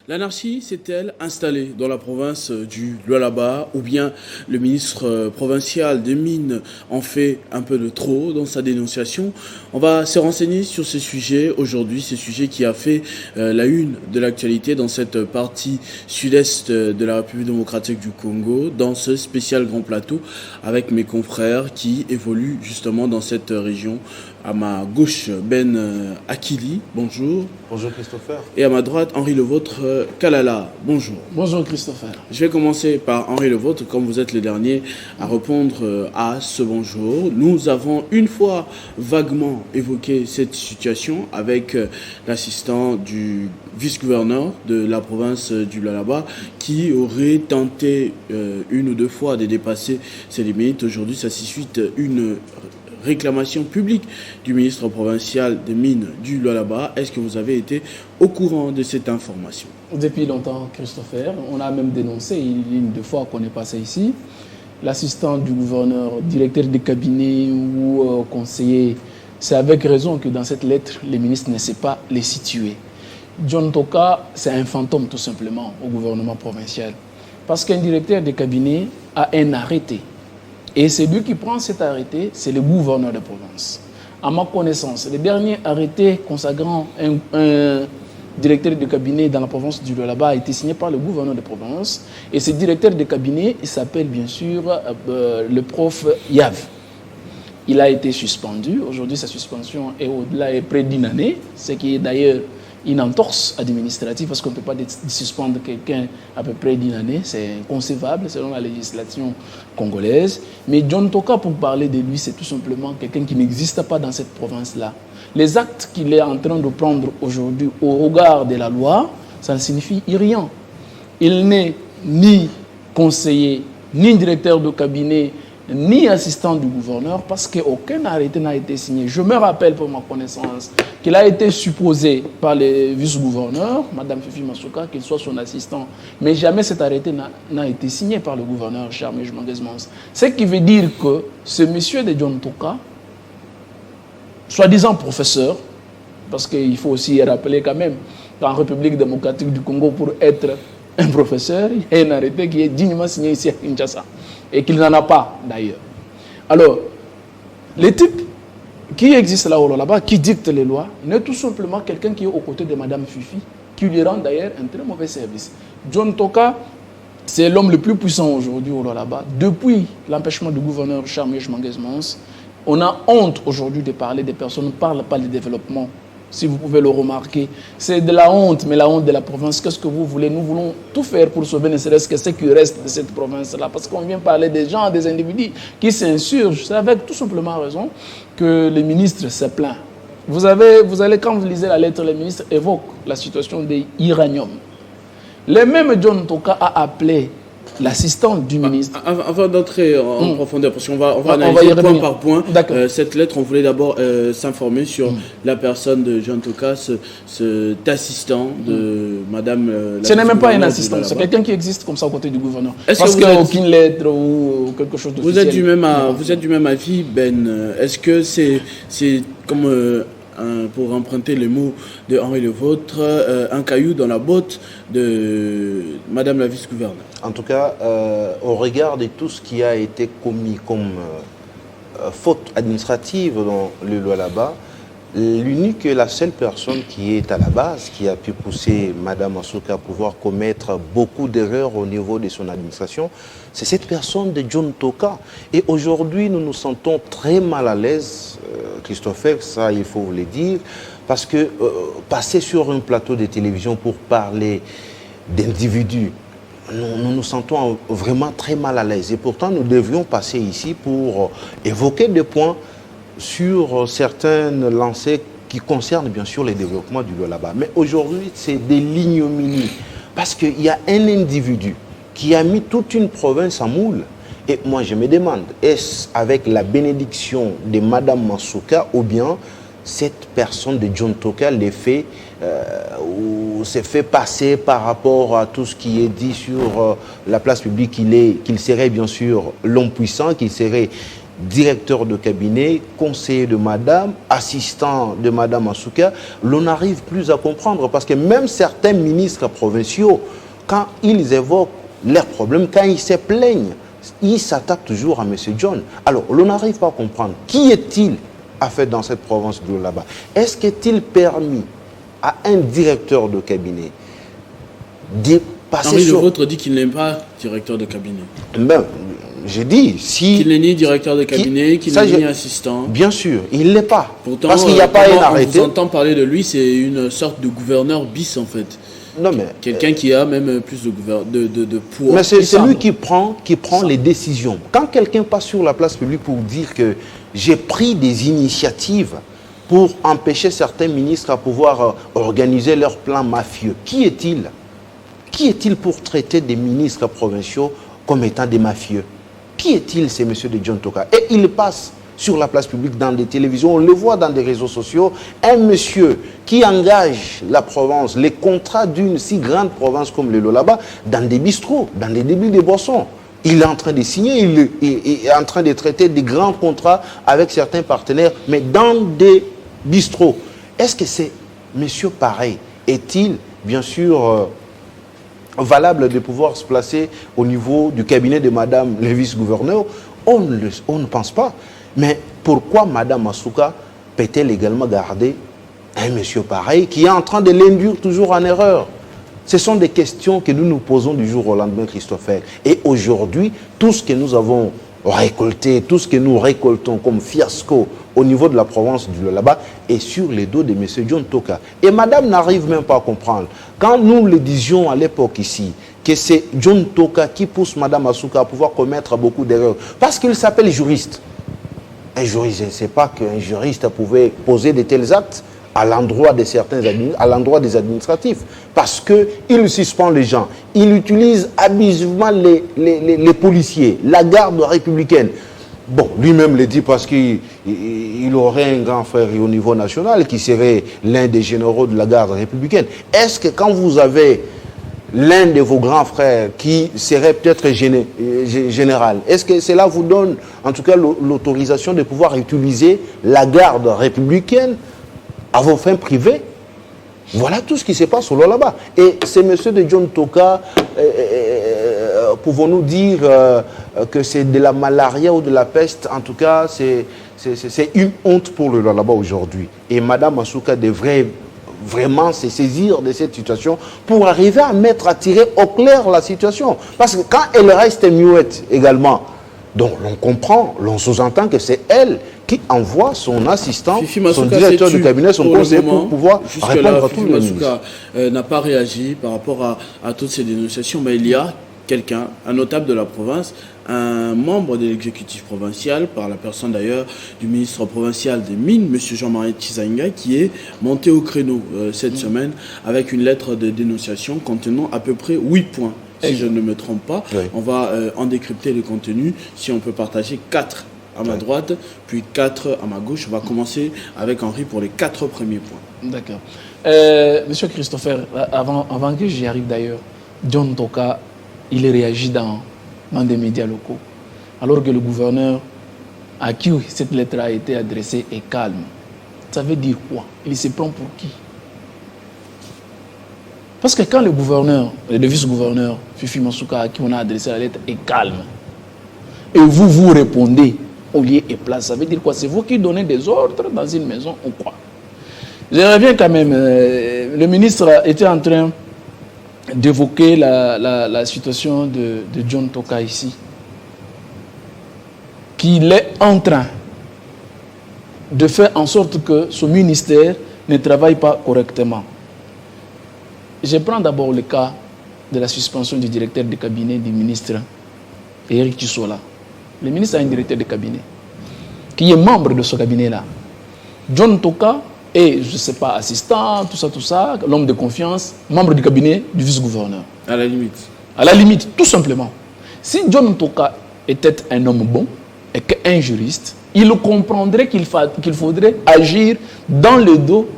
L'anarchie s'est-elle installée dans la province du Lualaba ou bien le ministre provincial des Mines en fait un peu de trop dans sa dénonciation? On va se renseigner sur ce sujet aujourd'hui, ce sujet qui a fait la une de l'actualité dans cette partie sud-est de la République démocratique du Congo, dans ce spécial grand plateau avec mes confrères qui évoluent justement dans cette région. À ma gauche, Ben Akili, bonjour. Bonjour Christopher. Et à ma droite, Henri Levôtre Kalala, bonjour. Bonjour Christopher. Je vais commencer par Henri Levôtre, comme vous êtes le dernier à répondre à ce bonjour. Nous avons une fois vaguement évoqué cette situation avec l'assistant du vice-gouverneur de la province du Lualaba qui aurait tenté une ou deux fois de dépasser ses limites. Aujourd'hui, ça suscite une réclamation publique du ministre provincial des Mines du Lualaba. Est-ce que vous avez été au courant de cette information? Depuis longtemps, Christopher. On a même dénoncé, il y a une deux fois qu'on est passé ici, l'assistant du gouverneur, directeur de cabinet ou conseiller. C'est avec raison que dans cette lettre, le ministre ne sait pas les situer. John Toka, c'est un fantôme tout simplement au gouvernement provincial. Parce qu'un directeur de cabinet a un arrêté. Et c'est lui qui prend cet arrêté, c'est le gouverneur de province. À ma connaissance, le dernier arrêté consacrant un directeur de cabinet dans la province du Lualaba a été signé par le gouverneur de province. Et ce directeur de cabinet, il s'appelle bien sûr le prof Yav. Il a été suspendu. Aujourd'hui, sa suspension est au-delà, est près d'une année, ce qui est d'ailleurs une entorse administrative parce qu'on ne peut pas suspendre quelqu'un à peu près d'une année. C'est inconcevable selon la législation congolaise. Mais John Toka, pour parler de lui, c'est tout simplement quelqu'un qui n'existe pas dans cette province-là. Les actes qu'il est en train de prendre aujourd'hui au regard de la loi, ça ne signifie rien. Il n'est ni conseiller, ni directeur de cabinet, ni assistant du gouverneur, parce qu'aucun arrêté n'a été signé. Je me rappelle, pour ma connaissance, qu'il a été supposé par le vice-gouverneur, Mme Fifi Masuka, qu'il soit son assistant. Mais jamais cet arrêté n'a été signé par le gouverneur Charles Mangezmans. Ce qui veut dire que ce monsieur de John Toka, soi-disant professeur, parce qu'il faut aussi rappeler quand même qu'en République démocratique du Congo, pour être un professeur, il y a un arrêté qui est dignement signé ici à Kinshasa. Et qu'il n'en a pas d'ailleurs. Alors, le type qui existe là-bas, qui dicte les lois, n'est tout simplement quelqu'un qui est aux côtés de Mme Fifi, qui lui rend d'ailleurs un très mauvais service. John Toka, c'est l'homme le plus puissant aujourd'hui là-bas. Depuis l'empêchement du gouverneur Charles Mangezmans, on a honte aujourd'hui de parler des personnes, on ne parle pas du développement. Si vous pouvez le remarquer, c'est de la honte, mais la honte de la province. Qu'est-ce que vous voulez? Nous voulons tout faire pour sauver ne serait-ce que ce qui reste de cette province-là. Parce qu'on vient parler des gens, des individus qui s'insurgent. C'est avec tout simplement raison que le ministre se plaint. Vous allez, quand vous lisez la lettre, le ministre évoque la situation des uranium. Le même John Toka a appelé l'assistant du ministre. Avant d'entrer en profondeur, parce qu'on va analyser point par point cette lettre, on voulait d'abord s'informer sur la personne de John Toka, cet assistant de Madame... Ce n'est même pas un assistant, c'est quelqu'un qui existe comme ça aux côtés du gouverneur. Parce qu'il n'y a aucune lettre ou quelque chose de vous êtes du même avis, Ben. Est-ce que c'est comme... pour emprunter les mots de Henri Levôtre, un caillou dans la botte de Madame la vice-gouverneure? En tout cas, au regard de tout ce qui a été commis comme faute administrative dans le Lualaba, l'unique et la seule personne qui est à la base, qui a pu pousser Mme Masuka à pouvoir commettre beaucoup d'erreurs au niveau de son administration, c'est cette personne de John Toka. Et aujourd'hui, nous nous sentons très mal à l'aise, Christopher, ça il faut vous le dire, parce que passer sur un plateau de télévision pour parler d'individus, nous nous sentons vraiment très mal à l'aise. Et pourtant, nous devrions passer ici pour évoquer des points sur certaines lancées qui concernent bien sûr les développements du Lualaba. Mais aujourd'hui, c'est des l'ignominie. Parce qu'il y a un individu qui a mis toute une province en moule. Et moi, je me demande, est-ce avec la bénédiction de Mme Masuka ou bien cette personne de John Toka les fait ou s'est fait passer par rapport à tout ce qui est dit sur la place publique qu'il serait bien sûr l'homme puissant, qu'il serait directeur de cabinet, conseiller de madame, assistant de madame Massouka, l'on n'arrive plus à comprendre parce que même certains ministres provinciaux, quand ils évoquent leurs problèmes, quand ils se plaignent, ils s'attaquent toujours à M. John. Alors, l'on n'arrive pas à comprendre. Qui est-il à faire dans cette province de là-bas? Est-ce qu'il permis à un directeur de cabinet de passer Henri sur... Levôtre dit qu'il n'est pas directeur de cabinet. Ben, j'ai dit, si... Qu'il n'est ni directeur de cabinet, qu'il n'est ni assistant. Bien sûr, il ne l'est pas. Pourtant, parce qu'il n'y a pas un arrêté. On entend parler de lui, c'est une sorte de gouverneur bis en fait. Non, mais... Quelqu'un qui a même plus de pouvoir. Mais c'est lui qui prend les décisions. Quand quelqu'un passe sur la place publique pour dire que j'ai pris des initiatives pour empêcher certains ministres à pouvoir organiser leur plan mafieux, qui est-il? Qui est-il pour traiter des ministres provinciaux comme étant des mafieux? Qui est-il, c'est M. de John Toka? Et il passe sur la place publique, dans des télévisions, on le voit dans des réseaux sociaux, un monsieur qui engage la province, les contrats d'une si grande province comme le Lualaba, dans des bistrots, dans des débits de boissons. Il est en train de signer, il est en train de traiter des grands contrats avec certains partenaires, mais dans des bistrots. Est-ce que c'est monsieur pareil? Est-il, bien sûr, valable de pouvoir se placer au niveau du cabinet de madame le vice-gouverneur? On ne pense pas. Mais pourquoi madame Massouka peut-elle également garder un monsieur pareil qui est en train de l'induire toujours en erreur? Ce sont des questions que nous nous posons du jour au lendemain, Christopher. Et aujourd'hui, tout ce que nous avons récolté, tout ce que nous récoltons comme fiasco au niveau de la province du Lualaba est sur les dos de M. John Toka. Et madame n'arrive même pas à comprendre. Quand nous le disions à l'époque ici, que c'est John Toka qui pousse madame Massouka à pouvoir commettre beaucoup d'erreurs, parce qu'il s'appelle juriste. Un juriste, je ne sais pas qu'un juriste pouvait poser de tels actes à l'endroit de certains à l'endroit des administratifs, parce qu'il suspend les gens, il utilise abusivement les policiers, la garde républicaine. Bon, lui-même le dit parce qu'il aurait un grand frère au niveau national qui serait l'un des généraux de la garde républicaine. Est-ce que quand vous avez l'un de vos grands frères qui serait peut-être général, est-ce que cela vous donne en tout cas l'autorisation de pouvoir utiliser la garde républicaine à vos fins privées? Voilà tout ce qui se passe au Lualaba. Et c'est M. de John Toka, pouvons-nous dire que c'est de la malaria ou de la peste? En tout cas, c'est une honte pour le Lualaba aujourd'hui. Et Mme Massouka devrait vraiment se saisir de cette situation pour arriver à tirer au clair la situation. Parce que quand elle reste muette également, donc l'on comprend, l'on sous-entend que c'est elle qui envoie son assistant, son directeur de cabinet, son conseiller pour pouvoir répondre à tout le monde. N'a pas réagi par rapport à toutes ces dénonciations, mais il y a quelqu'un, un notable de la province, un membre de l'exécutif provincial, par la personne d'ailleurs du ministre provincial des Mines, M. Jean-Marie Chizainga, qui est monté au créneau cette semaine avec une lettre de dénonciation contenant à peu près 8 points. Si je ne me trompe pas, oui. On va en décrypter le contenu. Si on peut partager 4 à ma droite, puis 4 à ma gauche. On va commencer avec Henri pour les 4 premiers points. D'accord. Monsieur Christopher, avant que j'y arrive d'ailleurs, John Toka, il réagit dans des médias locaux, alors que le gouverneur à qui cette lettre a été adressée est calme. Ça veut dire quoi? Il se prend pour qui? Parce que quand le gouverneur, le vice-gouverneur, Fifi Massouka, à qui on a adressé la lettre, est calme, et vous répondez au lieu et place, ça veut dire quoi? C'est vous qui donnez des ordres dans une maison ou quoi? Je reviens quand même. Le ministre était en train d'évoquer la situation de John Toka ici, qu'il est en train de faire en sorte que son ministère ne travaille pas correctement. Je prends d'abord le cas de la suspension du directeur de cabinet du ministre Eric Tissola. Le ministre a un directeur de cabinet qui est membre de ce cabinet-là. John Toka est, je ne sais pas, assistant, tout ça, l'homme de confiance, membre du cabinet du vice-gouverneur. À la limite. À la limite, tout simplement. Si John Toka était un homme bon et qu'un juriste, il comprendrait qu'il faudrait agir dans le dos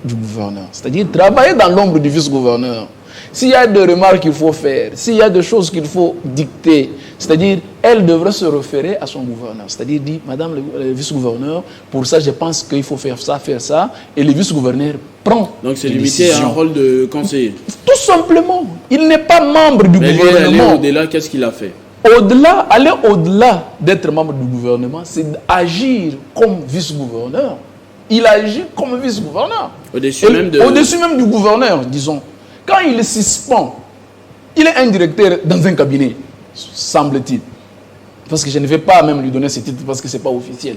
du gouverneur. C'est-à-dire travailler dans l'ombre du vice-gouverneur. S'il y a des remarques qu'il faut faire, s'il y a des choses qu'il faut dicter, c'est-à-dire elle devrait se référer à son gouverneur. C'est-à-dire dire, madame le vice-gouverneur, pour ça, je pense qu'il faut faire ça, et le vice-gouverneur prend. Donc c'est limité à un rôle de conseiller. Tout simplement. Il n'est pas membre du gouvernement. Au-delà, qu'est-ce qu'il a fait? Aller au-delà d'être membre du gouvernement, c'est d'agir comme vice-gouverneur. Il agit comme vice-gouverneur. Au-dessus même du gouverneur, disons. Quand il suspend, il est un directeur dans un cabinet, semble-t-il. Parce que je ne vais pas même lui donner ce titre parce que ce n'est pas officiel.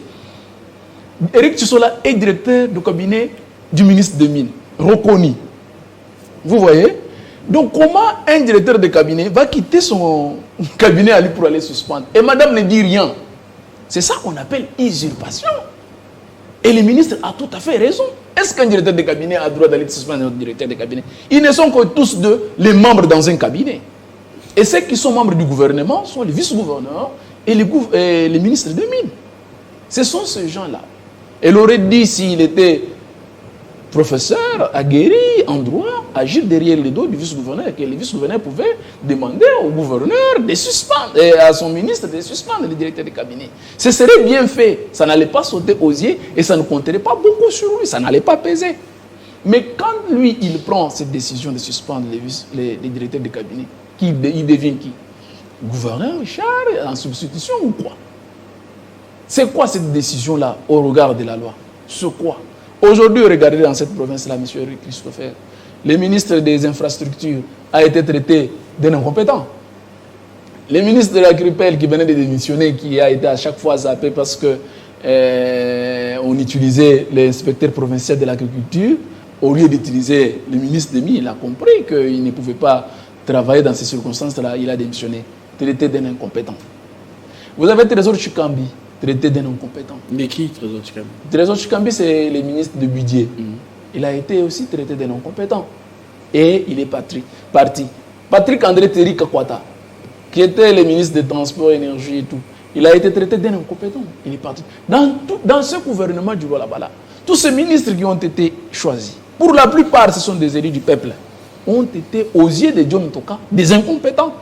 Éric Tchissola est directeur du cabinet du ministre des Mines, reconnu. Vous voyez? Donc comment un directeur de cabinet va quitter son cabinet à lui pour aller suspendre? Et madame ne dit rien. C'est ça qu'on appelle usurpation. Et le ministre a tout à fait raison. Est-ce qu'un directeur de cabinet a le droit d'aller suspendre un autre directeur de cabinet? Ils ne sont que tous deux les membres dans un cabinet. Et ceux qui sont membres du gouvernement sont les vice-gouverneurs et les ministres des Mines. Ce sont ces gens-là. Elle aurait dit s'il était professeur, aguerri, en droit, agir derrière le dos du vice-gouverneur, et que le vice-gouverneur pouvait demander au gouverneur de suspendre, et à son ministre de suspendre le directeur de cabinet. Ce serait bien fait. Ça n'allait pas sauter aux yeux et ça ne compterait pas beaucoup sur lui. Ça n'allait pas peser. Mais quand lui, il prend cette décision de suspendre les directeurs de cabinet, il devient qui? Gouverneur Richard en substitution ou quoi? C'est quoi cette décision-là au regard de la loi? C'est quoi? Aujourd'hui, regardez dans cette province-là, M. Christopher, le ministre des Infrastructures a été traité d'un incompétent. Le ministre de l'Agriculture qui venait de démissionner, qui a été à chaque fois zappé parce que on utilisait l'inspecteur provincial de l'agriculture, au lieu d'utiliser le ministre des Mines, il a compris qu'il ne pouvait pas travailler dans ces circonstances-là, il a démissionné, traité d'un incompétent. Vous avez Trésor Chikambi, traité d'un incompétent. Mais qui, Trésor Chikambi? Trésor Chikambi, c'est le ministre de budget. Il a été aussi traité d'un incompétent. Et il est parti. Patrick André Terry Kakwata, qui était le ministre des Transports, Énergie et tout, il a été traité d'un incompétent. Il est parti. Dans ce gouvernement du Rwanda, tous ces ministres qui ont été choisis, pour la plupart, ce sont des élus du peuple, ont été aux yeux de John Toka des incompétents.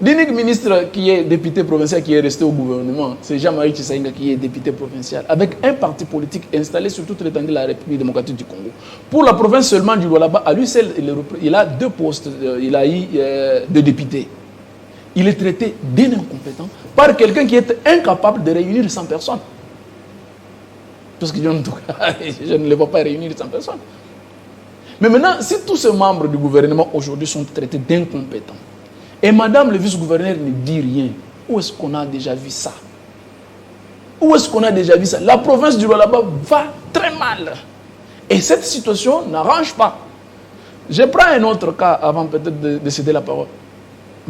L'unique ministre qui est député provincial qui est resté au gouvernement, c'est Jean-Marie Tshisekedi qui est député provincial, avec un parti politique installé sur toute l'étendue de la République démocratique du Congo. Pour la province seulement du Lualaba, à lui seul, il a 2 postes, il a eu 2 députés. Il est traité d'un incompétent par quelqu'un qui est incapable de réunir 100 personnes. Parce que je ne le vois pas réunir 100 personnes. Mais maintenant, si tous ces membres du gouvernement aujourd'hui sont traités d'incompétents, et madame le vice-gouverneur ne dit rien, où est-ce qu'on a déjà vu ça? Où est-ce qu'on a déjà vu ça? La province du Lualaba va très mal. Et cette situation n'arrange pas. Je prends un autre cas avant peut-être de céder la parole.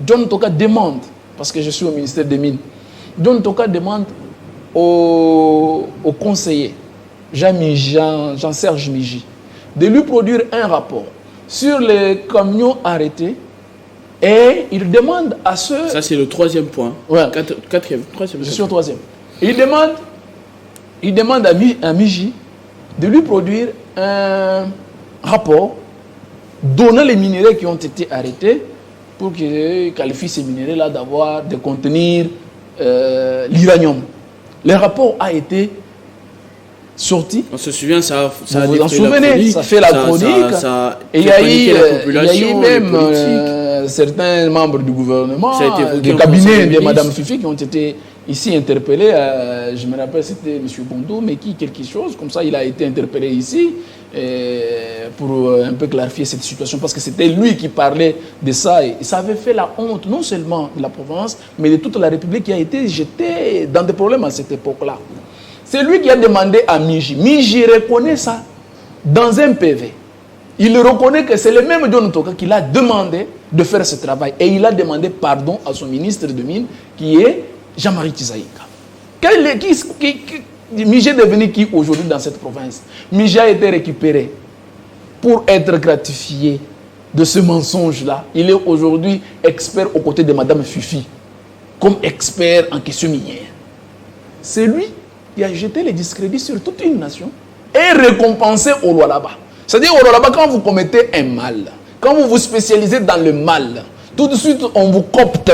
John Toka demande, parce que je suis au ministère des Mines, John Toka demande au conseiller Jean-Serge Miji de lui produire un rapport sur les camions arrêtés et il demande à ceux... Ça c'est le 3e point. Ouais. 4e, 3e. Je suis au 3e. Il demande à Miji de lui produire un rapport donnant les minéraux qui ont été arrêtés pour qu'il qualifie ces minéraux-là de contenir l'uranium. Le rapport a été sorti. On se souvient, ça a vous vous en souvenez, ça fait la chronique. Et il y a eu même certains membres du gouvernement, des cabinets de Mme Fifi qui ont été ici interpellés. Je me rappelle, c'était M. Bondo, mais quelque chose comme ça, il a été interpellé ici pour un peu clarifier cette situation, parce que c'était lui qui parlait de ça. Et ça avait fait la honte, non seulement de la province, mais de toute la République qui a été jetée dans des problèmes à cette époque-là. C'est lui qui a demandé à Miji. Miji reconnaît ça dans un PV. Il reconnaît que c'est le même John Toka qui l'a demandé de faire ce travail. Et il a demandé pardon à son ministre de Mines, qui est Jean-Marie Tshisekedi. Miji est devenu qui aujourd'hui dans cette province? Miji a été récupéré pour être gratifié de ce mensonge-là. Il est aujourd'hui expert aux côtés de Mme Fifi, comme expert en questions minières. C'est lui qui a jeté les discrédits sur toute une nation et récompensé au Lualaba. C'est-à-dire au Lualaba, quand vous commettez un mal, quand vous vous spécialisez dans le mal, tout de suite on vous copte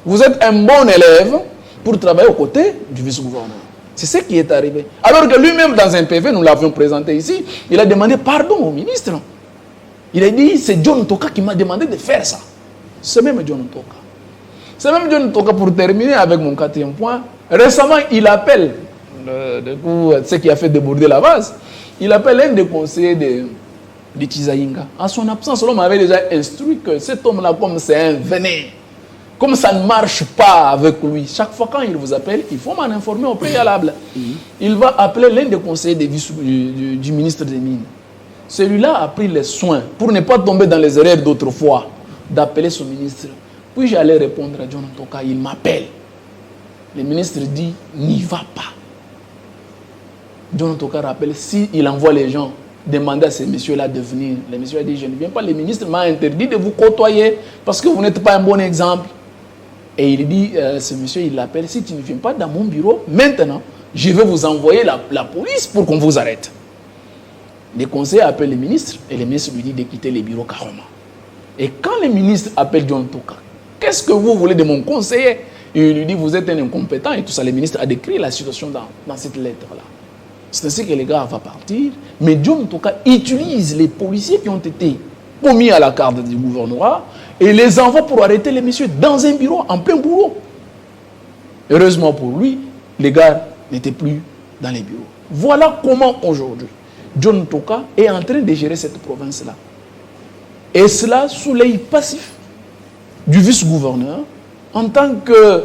Vous êtes un bon élève pour travailler aux côtés du vice-gouverneur. C'est ce qui est arrivé. Alors que lui-même, dans un PV, nous l'avions présenté ici, il a demandé pardon au ministre. Il a dit, c'est John Toka qui m'a demandé de faire ça. C'est même John Toka. C'est même John Toka, pour terminer avec mon 4e point. Récemment, il appelle, ce qui a fait déborder la base, il appelle un des conseillers de Tizaïnga. En son absence, l'homme avait déjà instruit que cet homme-là, comme c'est un venin, comme ça ne marche pas avec lui, chaque fois quand il vous appelle, il faut m'en informer au préalable. Il va appeler l'un des conseillers du ministre des Mines. Celui-là a pris les soins, pour ne pas tomber dans les erreurs d'autrefois, d'appeler son ministre. Puis j'allais répondre à John Toka, il m'appelle. Le ministre dit, n'y va pas. John Toka rappelle, s'il envoie les gens demander à ces messieurs-là de venir, les messieurs ont dit, je ne viens pas, le ministre m'a interdit de vous côtoyer parce que vous n'êtes pas un bon exemple. Et il dit, ce monsieur, il l'appelle, si tu ne viens pas dans mon bureau, maintenant, je vais vous envoyer la police pour qu'on vous arrête. Les conseillers appellent le ministre et le ministre lui dit de quitter le bureau carrément. Et quand le ministre appelle John Toka, qu'est-ce que vous voulez de mon conseiller? Et il lui dit, vous êtes un incompétent et tout ça. Le ministre a décrit la situation dans cette lettre-là. C'est ainsi que les gars vont partir. Mais John Toka utilise les policiers qui ont été commis à la carte du gouvernorat et les envoie pour arrêter les messieurs dans un bureau, en plein boulot. Heureusement pour lui, les gars n'étaient plus dans les bureaux. Voilà comment aujourd'hui, John Toka est en train de gérer cette province-là. Et cela sous l'œil passif du vice-gouverneur, en tant que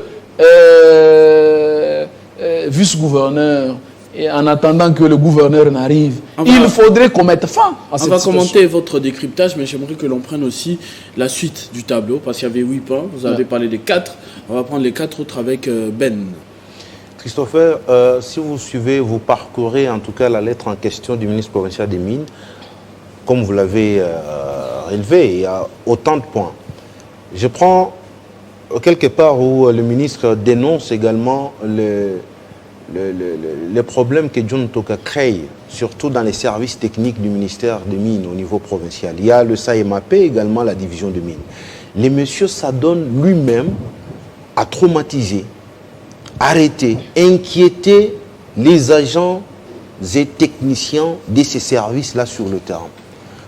vice-gouverneur, et en attendant que le gouverneur n'arrive, il faudrait qu'on mette fin à cette situation. On va commenter votre décryptage, mais j'aimerais que l'on prenne aussi la suite du tableau, parce qu'il y avait 8 points, vous avez parlé des 4, on va prendre les 4 autres avec Ben. Christopher, si vous suivez, vous parcourez en tout cas la lettre en question du ministre provincial des Mines, comme vous l'avez relevé, il y a autant de points. Je prends quelque part où le ministre dénonce également les problèmes que John Toka crée, surtout dans les services techniques du ministère des Mines au niveau provincial. Il y a le SAEMAP, également la division de Mines. Le monsieur s'adonne lui-même à traumatiser, arrêter, inquiéter les agents et techniciens de ces services-là sur le terrain.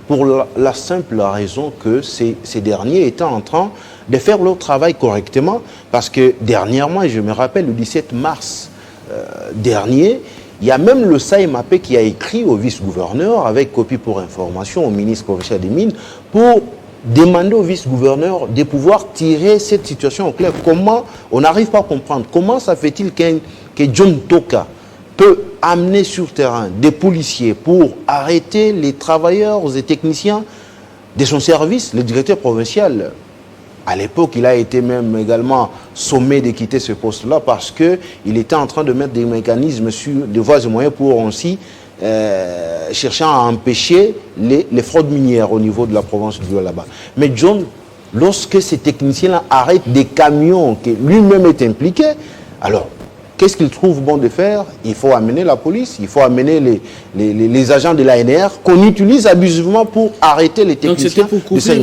Pour la simple raison que ces derniers étaient en train de faire leur travail correctement, parce que dernièrement, je me rappelle, le 17 mars dernier, il y a même le SAEMAP qui a écrit au vice-gouverneur, avec copie pour information au ministre provincial des Mines, pour demander au vice-gouverneur de pouvoir tirer cette situation au clair. Comment, on n'arrive pas à comprendre, comment ça fait-il que John Toka peut amener sur terrain des policiers pour arrêter les travailleurs et techniciens de son service, le directeur provincial. À l'époque, il a été même également sommé de quitter ce poste-là parce qu'il était en train de mettre des mécanismes sur des voies et moyens pour ainsi chercher à empêcher les fraudes minières au niveau de la province du là-bas. Mais John, lorsque ces techniciens-là arrêtent des camions que lui-même est impliqué, alors qu'est-ce qu'il trouve bon de faire? Il faut amener la police, il faut amener les agents de l'ANR qu'on utilise abusivement pour arrêter les techniciens. Donc c'était pour couvrir une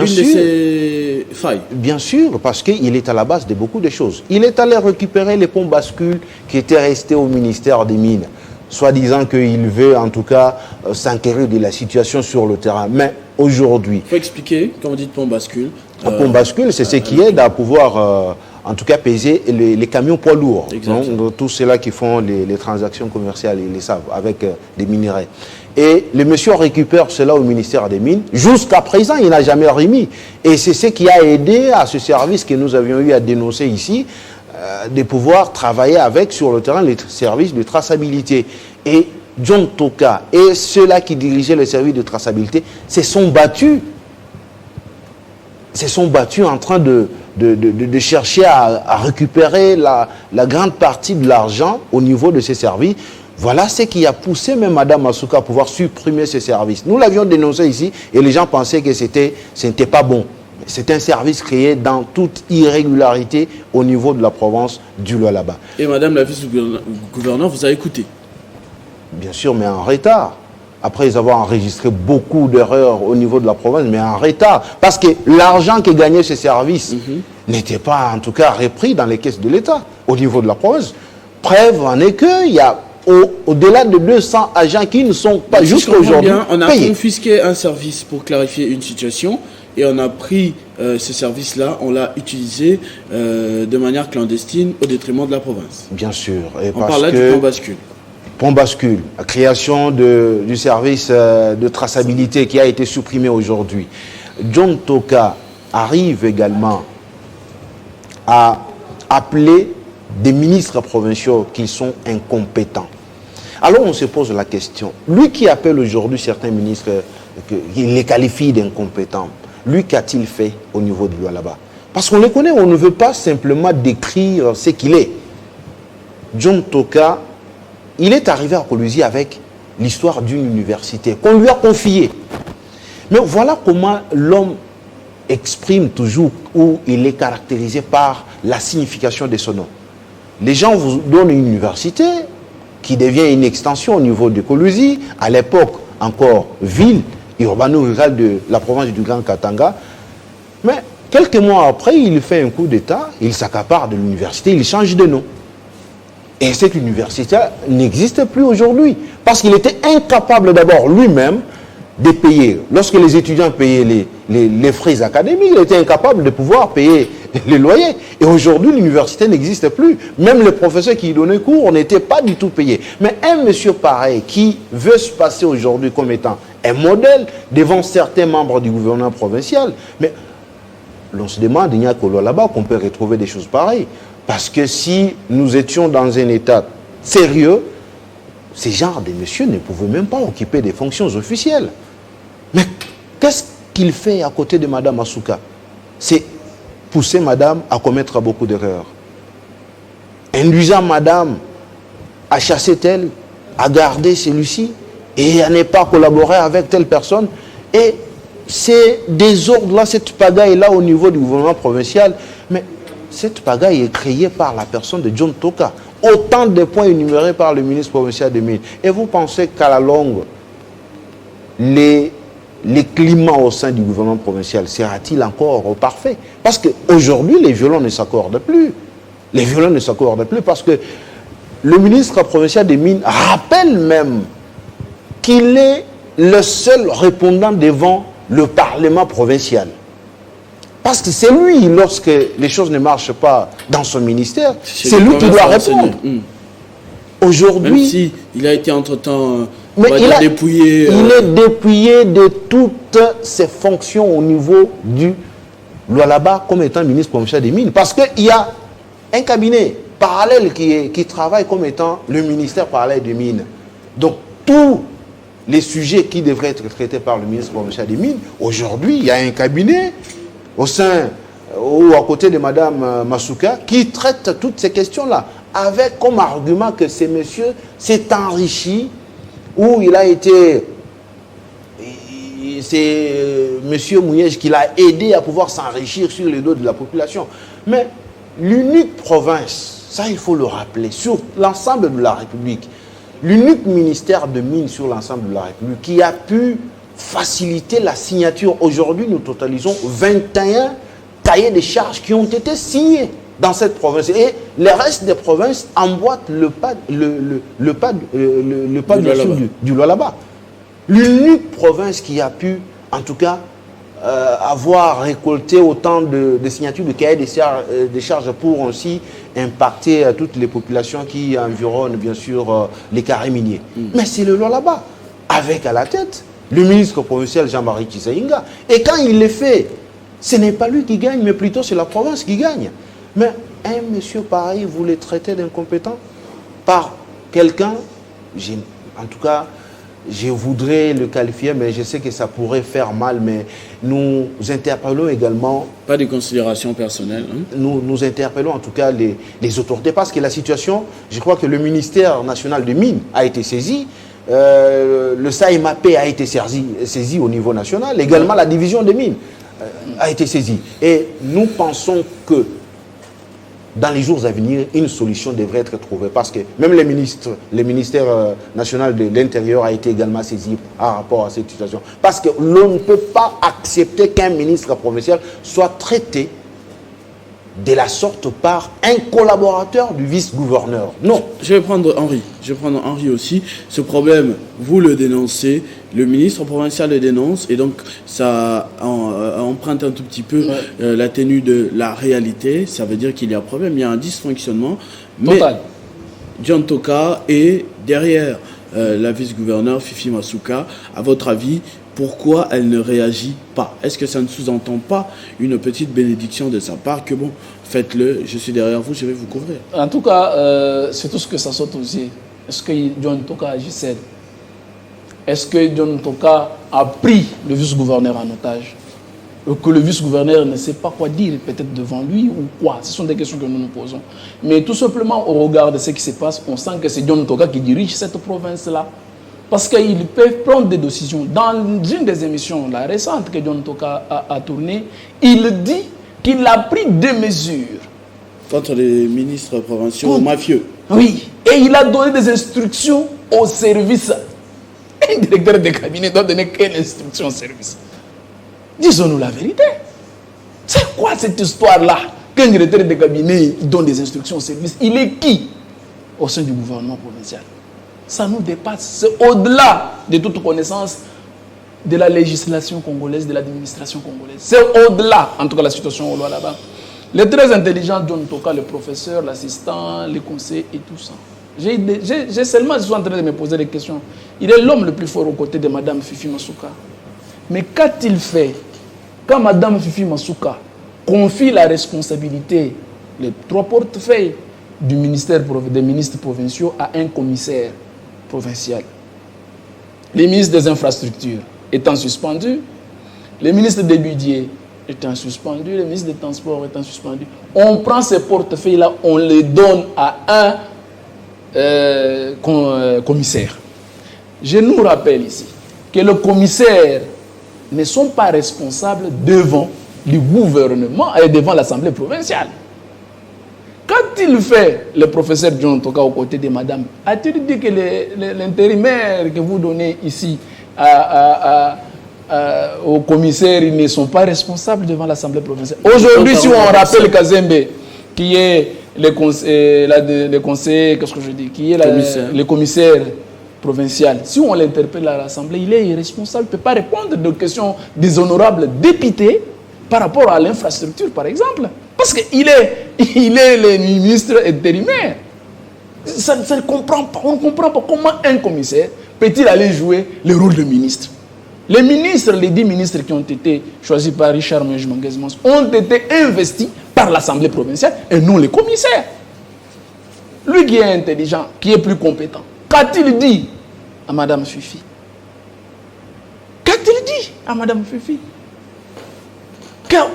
de ces failles. Bien sûr, parce qu'il est à la base de beaucoup de choses. Il est allé récupérer les ponts bascules qui étaient restés au ministère des Mines, soi-disant qu'il veut en tout cas s'enquérir de la situation sur le terrain. Mais aujourd'hui... Il faut expliquer, quand vous dites pont bascule. Un pont bascule, c'est ce qui aide à pouvoir... en tout cas peser les camions poids lourds. Donc, tous ceux-là qui font les transactions commerciales, ils les savent, avec des minerais. Et le monsieur récupère cela au ministère des Mines. Jusqu'à présent, il n'a jamais remis. Et c'est ce qui a aidé à ce service que nous avions eu à dénoncer ici, de pouvoir travailler avec sur le terrain les services de traçabilité. Et John Toka et ceux-là qui dirigeaient les services de traçabilité se sont battus. En train de chercher à récupérer la grande partie de l'argent au niveau de ces services. Voilà ce qui a poussé même Mme Masuka à pouvoir supprimer ces services. Nous l'avions dénoncé ici et les gens pensaient que ce n'était pas bon. C'est un service créé dans toute irrégularité au niveau de la province du Lualaba. Et Madame la vice-gouverneure, vous avez écouté? Bien sûr, mais en retard. Après avoir enregistré beaucoup d'erreurs au niveau de la province, mais en retard. Parce que l'argent que gagnaient ces services n'étaient pas, en tout cas, repris dans les caisses de l'État, au niveau de la province. Preuve en est qu'il y a au-delà de 200 agents qui ne sont pas jusqu'à aujourd'hui payés. On a confisqué un service pour clarifier une situation et on a pris ce service-là, on l'a utilisé de manière clandestine au détriment de la province. Bien sûr. Et on parle là du Pont Bascule. Pont Bascule, la création du service de traçabilité qui a été supprimé aujourd'hui. John Toka arrive également à appeler des ministres provinciaux qui sont incompétents. Alors on se pose la question, lui qui appelle aujourd'hui certains ministres, il les qualifie d'incompétents, lui qu'a-t-il fait au niveau de Lualaba? Parce qu'on le connaît, on ne veut pas simplement décrire ce qu'il est. John Toka, il est arrivé à Kolwezi avec l'histoire d'une université qu'on lui a confiée. Mais voilà comment l'homme exprime toujours, où il est caractérisé par la signification de son nom. Les gens vous donnent une université qui devient une extension au niveau de Kolwezi, à l'époque encore ville urbano-rurale de la province du Grand Katanga. Mais quelques mois après, il fait un coup d'État, il s'accapare de l'université, il change de nom. Et cette université n'existe plus aujourd'hui. Parce qu'il était incapable d'abord lui-même de payer. Lorsque les étudiants payaient les frais académiques, il était incapable de pouvoir payer les loyers. Et aujourd'hui, l'université n'existe plus. Même les professeurs qui y donnaient cours n'étaient pas du tout payés. Mais un monsieur pareil qui veut se passer aujourd'hui comme étant un modèle devant certains membres du gouvernement provincial, mais on se demande, il n'y a que là-bas qu'on peut retrouver des choses pareilles. Parce que si nous étions dans un état sérieux, ces genres de messieurs ne pouvaient même pas occuper des fonctions officielles. Mais qu'est-ce qu'il fait à côté de Madame Asuka? C'est pousser Madame à commettre beaucoup d'erreurs. Induisant Madame à chasser tel, à garder celui-ci et à ne pas collaborer avec telle personne. Et ces désordres-là, cette pagaille-là au niveau du gouvernement provincial, mais cette pagaille est créée par la personne de John Toka. Autant de points énumérés par le ministre provincial des Mines. Et vous pensez qu'à la longue, les climats au sein du gouvernement provincial sera-t-il encore parfait? Parce qu'aujourd'hui, les violons ne s'accordent plus. Les violons ne s'accordent plus parce que le ministre provincial des Mines rappelle même qu'il est le seul répondant devant le Parlement provincial. Parce que c'est lui, lorsque les choses ne marchent pas dans son ministère, c'est lui qui doit répondre. Aujourd'hui... Même si il a été entre-temps dépouillé... Il est dépouillé de toutes ses fonctions au niveau du Lualaba comme étant ministre provincial des Mines. Parce qu'il y a un cabinet parallèle qui travaille comme étant le ministère parallèle des Mines. Donc, tous les sujets qui devraient être traités par le ministre provincial des Mines, aujourd'hui, il y a un cabinet au sein ou à côté de Mme Masuka qui traite toutes ces questions-là avec comme argument que ce monsieur s'est enrichi ou il a été... C'est M. Mouyej qui l'a aidé à pouvoir s'enrichir sur les dos de la population. Mais l'unique province, ça il faut le rappeler, sur l'ensemble de la République, l'unique ministère de mines sur l'ensemble de la République qui a pu faciliter la signature. Aujourd'hui, nous totalisons 21 cahiers de charges qui ont été signés dans cette province. Et les restes des provinces emboîtent le pas du Lualaba. L'unique province qui a pu, en tout cas, avoir récolté autant de signatures de cahiers de charges pour aussi impacter toutes les populations qui environnent, bien sûr, les carrés miniers. Mais c'est le Lualaba, avec à la tête le ministre provincial Jean-Marie Kisainga. Et quand il le fait, ce n'est pas lui qui gagne, mais plutôt c'est la province qui gagne. Mais un monsieur pareil, vous le traitez d'incompétent par quelqu'un, en tout cas, je voudrais le qualifier, mais je sais que ça pourrait faire mal, mais nous interpellons également... Pas de considération personnelle. Hein? Nous interpellons en tout cas les autorités, parce que la situation, je crois que le ministère national des Mines a été saisi, le SAIMAP a été saisi au niveau national, également la division des mines a été saisie. Et nous pensons que dans les jours à venir, une solution devrait être trouvée parce que même le ministère national de l'Intérieur a été également saisi par rapport à cette situation. Parce que l'on ne peut pas accepter qu'un ministre provincial soit traité de la sorte par un collaborateur du vice-gouverneur. Non. Je vais prendre Henri aussi. Ce problème, vous le dénoncez, le ministre provincial le dénonce, et donc ça emprunte un tout petit peu la tenue de la réalité. Ça veut dire qu'il y a un problème, il y a un dysfonctionnement. Total. Mais John Toka est derrière la vice-gouverneure Fifi Masuka. À votre avis, pourquoi elle ne réagit pas? Est-ce que ça ne sous-entend pas une petite bénédiction de sa part que bon, faites-le, je suis derrière vous, je vais vous couvrir? En tout cas, c'est tout ce que ça saute aussi. Est-ce que John Toka agit seul? Est-ce que John Toka a pris le vice-gouverneur en otage? Que le vice-gouverneur ne sait pas quoi dire, peut-être devant lui ou quoi? Ce sont des questions que nous nous posons. Mais tout simplement, au regard de ce qui se passe, on sent que c'est John Toka qui dirige cette province-là. Parce qu'ils peuvent prendre des décisions. Dans une des émissions, la récente que John Toka a tournée, il dit qu'il a pris des mesures contre les ministres provinciaux mafieux. Oui, et il a donné des instructions au service. Un directeur de cabinet doit donner quelle instruction au service? Disons-nous la vérité. C'est quoi cette histoire-là? Qu'un directeur de cabinet donne des instructions au service, il est qui au sein du gouvernement provincial? Ça nous dépasse. C'est au-delà de toute connaissance de la législation congolaise, de l'administration congolaise. C'est au-delà, en tout cas, la situation au là-bas. Les très intelligents, John Toka, le professeur, l'assistant, les conseillers et tout ça. J'ai seulement, je suis en train de me poser des questions. Il est l'homme le plus fort aux côtés de Mme Fifi Masuka. Mais qu'a-t-il fait quand Mme Fifi Masuka confie la responsabilité, les 3 portefeuilles du ministère des ministres provinciaux à un commissaire provincial? Les ministres des infrastructures étant suspendus, les ministres des budgets étant suspendus, les ministres des transports étant suspendus, on prend ces portefeuilles-là, on les donne à un commissaire. Je nous rappelle ici que le commissaire ne sont pas responsables devant le gouvernement et devant l'Assemblée provinciale. Quand il fait le professeur John Toka aux côtés de madame, a-t-il dit que l'intérimaire que vous donnez ici au commissaire, ils ne sont pas responsables devant l'Assemblée provinciale? Aujourd'hui, si on rappelle Kazembe, qui est le conseiller, qu'est-ce que je dis, qui est le commissaire provincial, si on l'interpelle à l'Assemblée, il est irresponsable, il ne peut pas répondre aux questions des honorables députés par rapport à l'infrastructure, par exemple. Parce qu'il est le ministre intérimaire. Ça ne comprend pas. On ne comprend pas comment un commissaire peut-il aller jouer le rôle de ministre. Les ministres, les 10 ministres qui ont été choisis par Richard Moïse-Manguez-Mons ont été investis par l'Assemblée provinciale et non les commissaires. Lui qui est intelligent, qui est plus compétent, qu'a-t-il dit à Mme Fifi? Qu'a-t-il dit à Mme Fifi?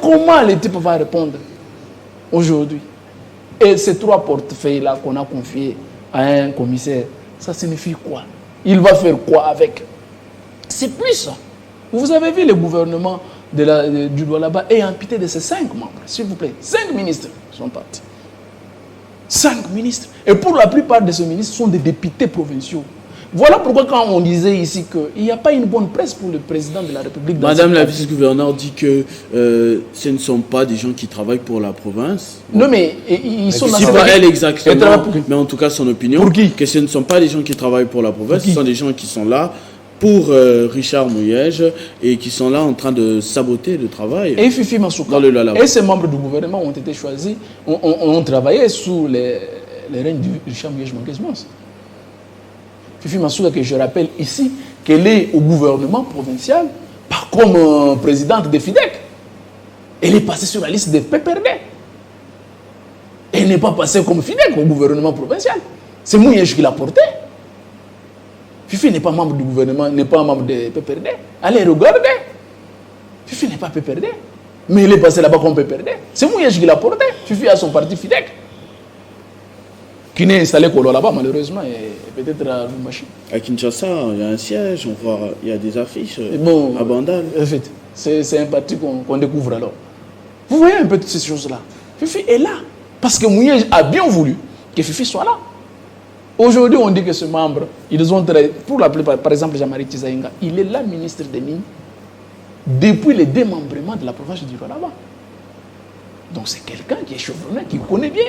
Comment le type va répondre aujourd'hui? Et ces 3 portefeuilles-là qu'on a confiés à un commissaire, ça signifie quoi? Il va faire quoi avec? C'est plus ça. Vous avez vu le gouvernement du Doualaba est amputé de ses 5 membres, s'il vous plaît. 5 ministres sont partis. 5 ministres. Et pour la plupart de ces ministres sont des députés provinciaux. Voilà pourquoi quand on disait ici qu'il n'y a pas une bonne presse pour le président de la République. Madame la vice-gouverneure dit que ce ne sont pas des gens qui travaillent pour la province. Non, mais ils sont... C'est pas elle exactement, mais en tout cas son opinion. Pour qui? Que ce ne sont pas des gens qui travaillent pour la province, ce sont des gens qui sont là pour Richard Mouyej et qui sont là en train de saboter le travail. Et Fifi Masuka et ses membres du gouvernement ont été choisis, ont travaillé sous les règnes de Richard Mouyej-Manguez-Mons. Fifi Masuka, que je rappelle ici, qu'elle est au gouvernement provincial, pas comme présidente de FIDEC. Elle est passée sur la liste des PPRD. Elle n'est pas passée comme FIDEC au gouvernement provincial. C'est Mouyej qui l'a porté. Fifi n'est pas membre du gouvernement, n'est pas membre de PPRD. Allez, regardez. Fifi n'est pas PPRD. Mais il est passé là-bas comme PPRD. C'est Mouyej qui l'a porté. Fifi a son parti FIDEC. Qui n'est installé qu'au là-bas, malheureusement, et peut-être à Lumbashi. À Kinshasa, il y a un siège, on voit, il y a des affiches bon, à Bandal. En fait, c'est un parti qu'on découvre alors. Vous voyez un peu toutes ces choses-là. Fifi est là. Parce que Mouyej a bien voulu que Fifi soit là. Aujourd'hui, on dit que ce membre, ils ont pour la plupart, par exemple, Jean-Marie Tizaïnga, il est là ministre des Mines depuis le démembrement de la province du Rwanda. Donc c'est quelqu'un qui est chevronné, qui connaît bien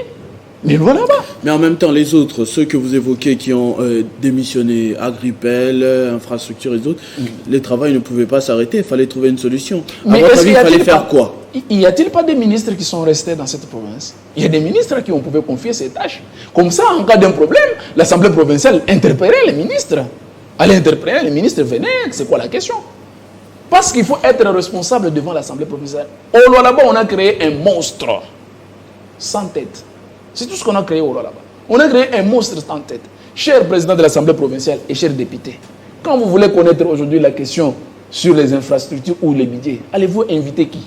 les lois là-bas. Mais en même temps, les autres, ceux que vous évoquez qui ont démissionné, Agripel, infrastructure et d'autres, les travaux ne pouvaient pas s'arrêter, il fallait trouver une solution. À votre avis, il fallait faire quoi? Y a-t-il pas des ministres qui sont restés dans cette province? Il y a des ministres qui ont pu confier ces tâches. Comme ça, en cas d'un problème, l'Assemblée provinciale interpellait les ministres. Allez interpeller les ministres, venez, c'est quoi la question? Parce qu'il faut être responsable devant l'Assemblée provinciale. Au là-bas, on a créé un monstre sans tête. C'est tout ce qu'on a créé au là-bas. On a créé un monstre sans tête. Cher président de l'Assemblée provinciale et cher député, quand vous voulez connaître aujourd'hui la question sur les infrastructures ou les budgets, allez-vous inviter qui?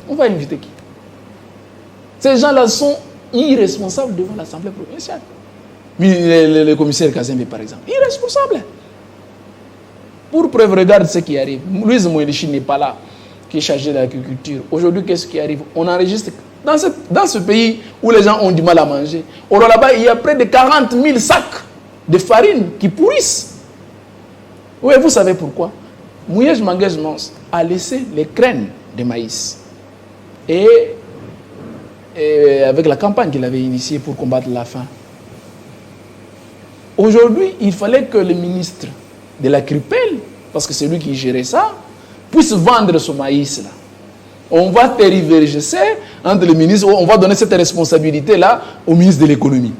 On va inviter qui? Ces gens-là sont irresponsables devant l'Assemblée provinciale. Le commissaire Kazembe, par exemple, irresponsable. Pour preuve, regarde ce qui arrive. Louise Moïlichi n'est pas là, qui est chargé de l'agriculture. Aujourd'hui, qu'est-ce qui arrive? On enregistre dans ce pays où les gens ont du mal à manger. Là-bas, il y a près de 40 000 sacs de farine qui pourrissent. Oui, vous savez pourquoi? Mouyej Manguez Mons a laissé les graines de maïs. Et avec la campagne qu'il avait initiée pour combattre la faim. Aujourd'hui, il fallait que le ministre de la Cripel, parce que c'est lui qui gérait ça, puisse vendre ce maïs-là. On va tergiverser entre les ministres, on va donner cette responsabilité-là au ministre de l'économie.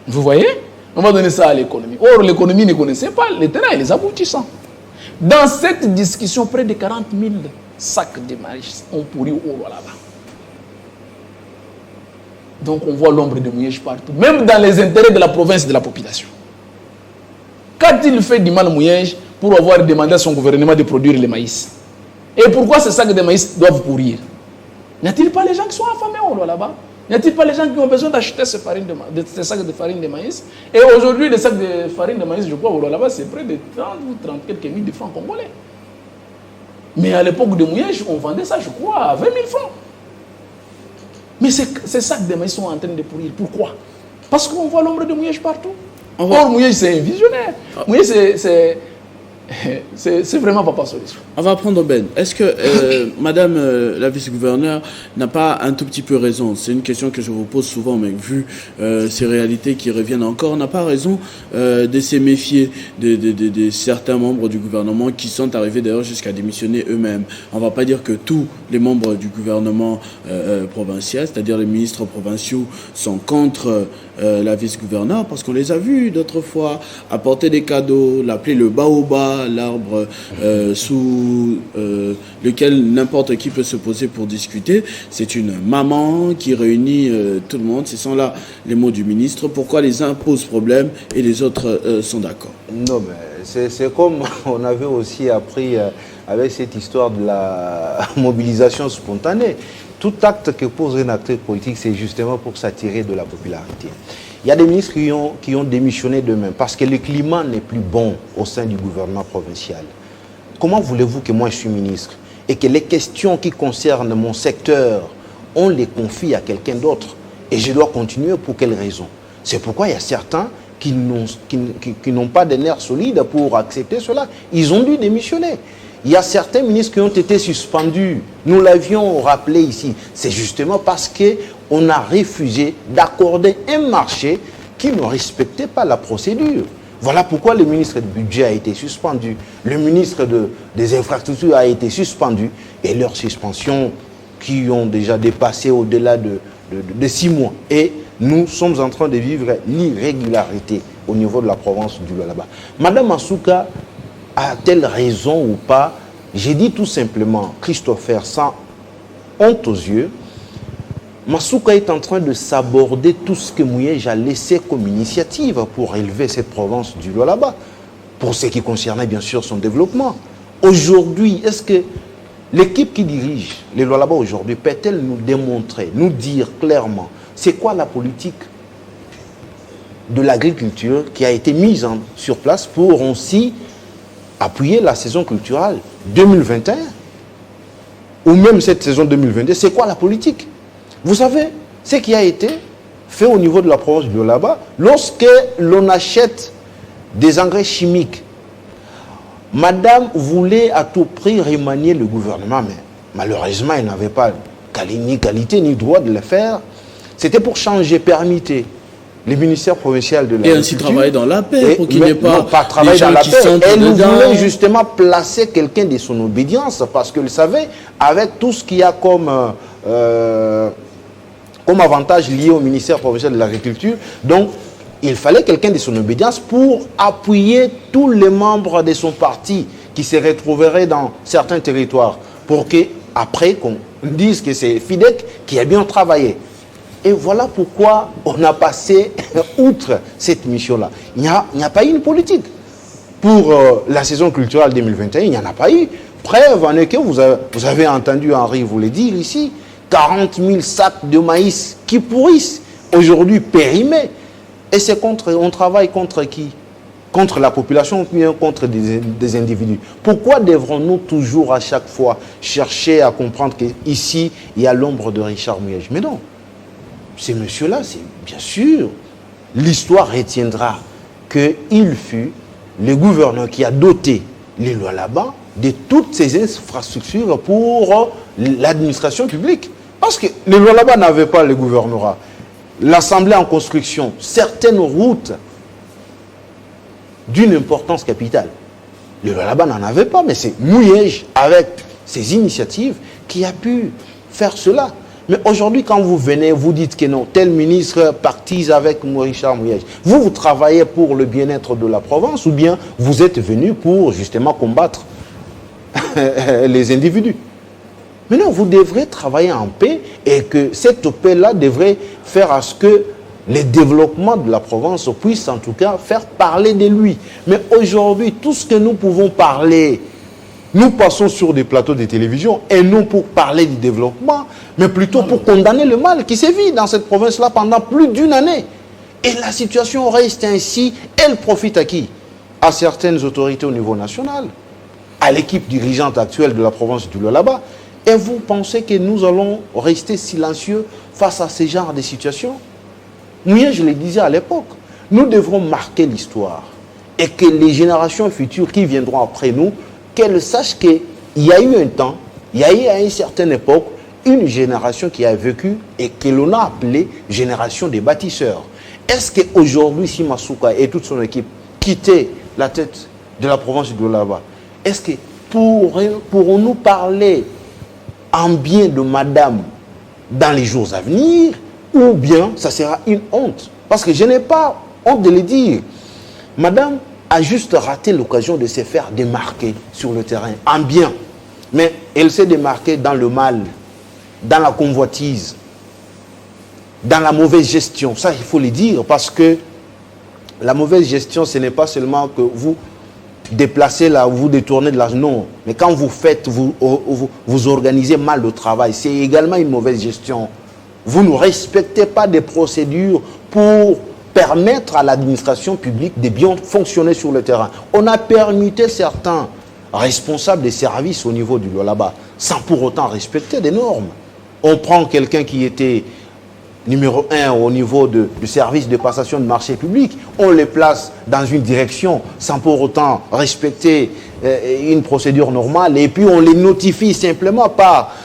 Vous voyez? On va donner ça à l'économie. Or, l'économie ne connaissait pas les tenants et les aboutissants. Dans cette discussion, près de 40 000 sacs de maïs ont pourri au roi là-bas. Donc on voit l'ombre de Mouyej partout, même dans les intérêts de la province et de la population. Qu'a-t-il fait du mal Mouyej pour avoir demandé à son gouvernement de produire le maïs? Et pourquoi ces sacs de maïs doivent pourrir? N'y a-t-il pas les gens qui sont affamés au là-bas? N'y a-t-il pas les gens qui ont besoin d'acheter ces sacs de farine de maïs? Et aujourd'hui, les sacs de farine de maïs, je crois, au là-bas, c'est près de 30 ou 30 quelques mille de francs congolais. Mais à l'époque de Mouyej, on vendait ça, je crois, à 20 000 francs. Mais ces sacs de maïs sont en train de pourrir. Pourquoi? Parce qu'on voit l'ombre de Mouyej partout. Or, Mouyej, c'est un visionnaire. Mouyej, c'est vraiment pas solution. On va prendre Ben. Est-ce que Madame la vice-gouverneure n'a pas un tout petit peu raison? C'est une question que je vous pose souvent, mais vu ces réalités qui reviennent encore, on n'a pas raison de se méfier de certains membres du gouvernement qui sont arrivés d'ailleurs jusqu'à démissionner eux-mêmes. On ne va pas dire que tous les membres du gouvernement provincial, c'est-à-dire les ministres provinciaux, sont contre la vice-gouverneure, parce qu'on les a vus d'autres fois apporter des cadeaux, l'appeler le baobab, l'arbre sous lequel n'importe qui peut se poser pour discuter. C'est une maman qui réunit tout le monde. Ce sont là les mots du ministre. Pourquoi les uns posent problème et les autres sont d'accord? Non, mais c'est comme on avait aussi appris avec cette histoire de la mobilisation spontanée. Tout acte que pose un acteur politique, c'est justement pour s'attirer de la popularité. Il y a des ministres qui ont démissionné d'eux-mêmes parce que le climat n'est plus bon au sein du gouvernement provincial. Comment voulez-vous que moi je suis ministre et que les questions qui concernent mon secteur, on les confie à quelqu'un d'autre et je dois continuer pour quelle raison? C'est pourquoi il y a certains qui n'ont pas de nerfs solides pour accepter cela. Ils ont dû démissionner. Il y a certains ministres qui ont été suspendus. Nous l'avions rappelé ici. C'est justement parce qu'on a refusé d'accorder un marché qui ne respectait pas la procédure. Voilà pourquoi le ministre du budget a été suspendu. Le ministre des infrastructures a été suspendu. Et leurs suspensions qui ont déjà dépassé au-delà de 6 mois. Et nous sommes en train de vivre l'irrégularité au niveau de la province du Lualaba. Madame Asuka a-t-elle raison ou pas? J'ai dit tout simplement, Christopher, sans honte aux yeux, Masuka est en train de s'aborder tout ce que Mouyej a laissé comme initiative pour élever cette province du Lualaba, pour ce qui concernait bien sûr son développement. Aujourd'hui, est-ce que l'équipe qui dirige les Lualaba aujourd'hui peut-elle nous démontrer, nous dire clairement, c'est quoi la politique de l'agriculture qui a été mise sur place pour aussi appuyer la saison culturelle 2021 ou même cette saison 2022, c'est quoi la politique? Vous savez, ce qui a été fait au niveau de la province du Lualaba, lorsque l'on achète des engrais chimiques, Madame voulait à tout prix remanier le gouvernement, mais malheureusement, il n'avait pas ni qualité ni droit de le faire. C'était pour changer, permuter les ministères provinciaux de l'agriculture. Et ainsi travailler dans la paix, pour qu'il n'y ait pas travailler dans la paix. Elle voulait justement placer quelqu'un de son obédience, parce qu'elle savait, avec tout ce qu'il y a comme avantage lié au ministère provincial de l'agriculture, donc il fallait quelqu'un de son obédience pour appuyer tous les membres de son parti qui se retrouveraient dans certains territoires, pour qu'après qu'on dise que c'est Fidec qui a bien travaillé. Et voilà pourquoi on a passé outre cette mission-là. Il n'y a pas eu une politique. Pour la saison culturelle 2021, il n'y en a pas eu. Preuve en est que vous avez entendu Henri vous le dire ici, 40 000 sacs de maïs qui pourrissent, aujourd'hui périmés. Et c'est on travaille contre qui? Contre la population ou bien contre des individus. Pourquoi devrons-nous toujours à chaque fois chercher à comprendre qu'ici, il y a l'ombre de Richard Muyej? Mais non. Ces messieurs-là, c'est bien sûr, l'histoire retiendra qu'il fut le gouverneur qui a doté les lois là-bas de toutes ces infrastructures pour l'administration publique. Parce que les lois là-bas n'avaient pas le gouvernorat. L'Assemblée en construction, certaines routes d'une importance capitale. Les lois là-bas n'en avaient pas, mais c'est Muyej, avec ses initiatives, qui a pu faire cela. Mais aujourd'hui, quand vous venez, vous dites que non, tel ministre pactise avec Richard Muyej. Vous travaillez pour le bien-être de la province ou bien vous êtes venu pour justement combattre les individus. Mais non, vous devrez travailler en paix et que cette paix-là devrait faire à ce que les développements de la province puissent en tout cas faire parler de lui. Mais aujourd'hui, tout ce que nous pouvons parler, nous passons sur des plateaux de télévision et non pour parler du développement, mais plutôt pour condamner le mal qui sévit dans cette province-là pendant plus d'une année. Et la situation reste ainsi. Elle profite à qui? À certaines autorités au niveau national, à l'équipe dirigeante actuelle de la province du Lualaba. Et vous pensez que nous allons rester silencieux face à ce genre de situations? Moi, je le disais à l'époque, nous devrons marquer l'histoire et que les générations futures qui viendront après nous, qu'elles sachent qu'il y a eu un temps, il y a eu à une certaine époque, une génération qui a vécu et que l'on a appelée génération des bâtisseurs. Est-ce qu'aujourd'hui, si Masuka et toute son équipe quittaient la tête de la province de Lualaba, est-ce que pourrons-nous parler en bien de madame dans les jours à venir, ou bien ça sera une honte? Parce que je n'ai pas honte de le dire. Madame a juste raté l'occasion de se faire démarquer sur le terrain, en bien. Mais elle s'est démarquée dans le mal, dans la convoitise, dans la mauvaise gestion. Ça, il faut le dire, parce que la mauvaise gestion, ce n'est pas seulement que vous déplacez là, vous détournez de l'argent. Non, mais quand vous faites, vous organisez mal le travail. C'est également une mauvaise gestion. Vous ne respectez pas des procédures pour permettre à l'administration publique de bien fonctionner sur le terrain. On a permuté certains responsables des services au niveau du Lualaba sans pour autant respecter des normes. On prend quelqu'un qui était numéro 1 au niveau du service de passation de marché public, on les place dans une direction sans pour autant respecter une procédure normale et puis on les notifie simplement par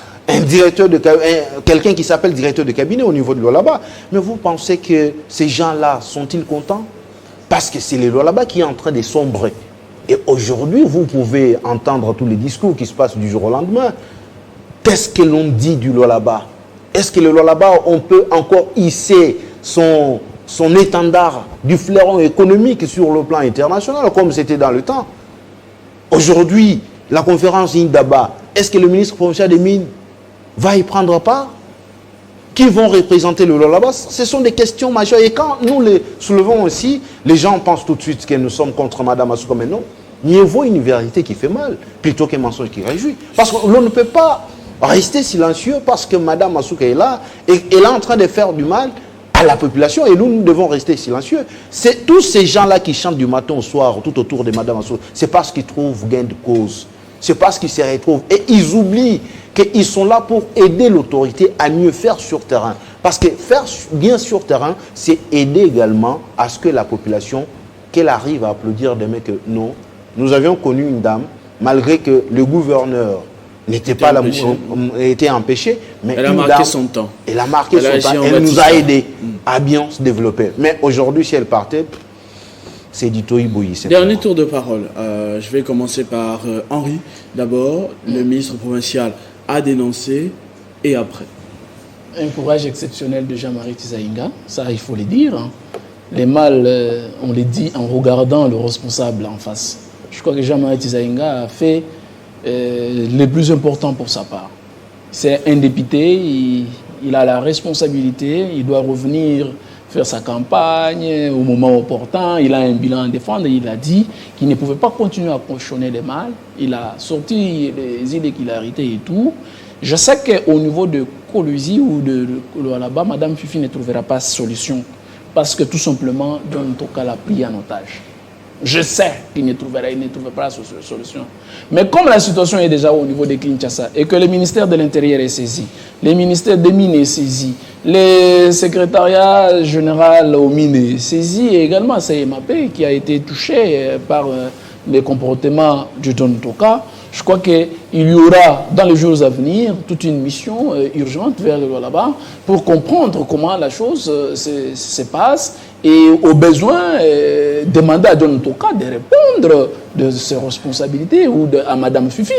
quelqu'un qui s'appelle directeur de cabinet au niveau de Lualaba. Mais vous pensez que ces gens-là sont-ils contents? Parce que c'est le Lualaba qui est en train de sombrer. Et aujourd'hui, vous pouvez entendre tous les discours qui se passent du jour au lendemain. Qu'est-ce que l'on dit du Lualaba? Est-ce que le Lualaba, on peut encore hisser son étendard du fleuron économique sur le plan international, comme c'était dans le temps? Aujourd'hui, la conférence Indaba, est-ce que le ministre provincial des Mines va y prendre part? Qui vont représenter le Lualaba? Ce sont des questions majeures. Et quand nous les soulevons aussi, les gens pensent tout de suite que nous sommes contre Mme Masuka. Mais non, mieux vaut une vérité qui fait mal plutôt qu'un mensonge qui réjouit. Parce que l'on ne peut pas rester silencieux parce que Mme Masuka est là et elle est en train de faire du mal à la population et nous devons rester silencieux. C'est tous ces gens-là qui chantent du matin au soir tout autour de Mme Masuka. C'est parce qu'ils trouvent gain de cause. C'est parce qu'ils se retrouvent et ils oublient qu'ils sont là pour aider l'autorité à mieux faire sur terrain. Parce que faire bien sur terrain, c'est aider également à ce que la population, qu'elle arrive à applaudir demain que non. Nous avions connu une dame, malgré que le gouverneur n'était pas était empêchée. Mais elle a marqué son temps. Elle a marqué son temps. Elle nous a aidés à bien se développer. Mais aujourd'hui, si elle partait, c'est du toïboui. Dernier tour de parole. Je vais commencer par Henri. D'abord, le ministre provincial a dénoncé et après. Un courage exceptionnel de Jean-Marie Tizaïnga, ça il faut le dire. Hein. Les mal, on les dit en regardant le responsable en face. Je crois que Jean-Marie Tizaïnga a fait le plus important pour sa part. C'est un député, il a la responsabilité, il doit revenir faire sa campagne au moment opportun, il a un bilan à défendre, il a dit qu'il ne pouvait pas continuer à cautionner les mal, il a sorti les irrégularités et tout. Je sais qu'au niveau de Colusi ou de là-bas, Mme Fifi ne trouvera pas de solution parce que tout simplement, John Toka l'a pris en otage. Je sais qu'il ne trouvera pas de solution. Mais comme la situation est déjà au niveau de Kinshasa et que le ministère de l'Intérieur est saisi, le ministère des Mines est saisi, le secrétariat général aux Mines est saisi et également CMAP qui a été touché par les comportements de John Toka, je crois qu'il y aura dans les jours à venir toute une mission urgente vers le là-bas pour comprendre comment la chose se passe et au besoin demander à John Toka de répondre de ses responsabilités ou à Mme Fifi.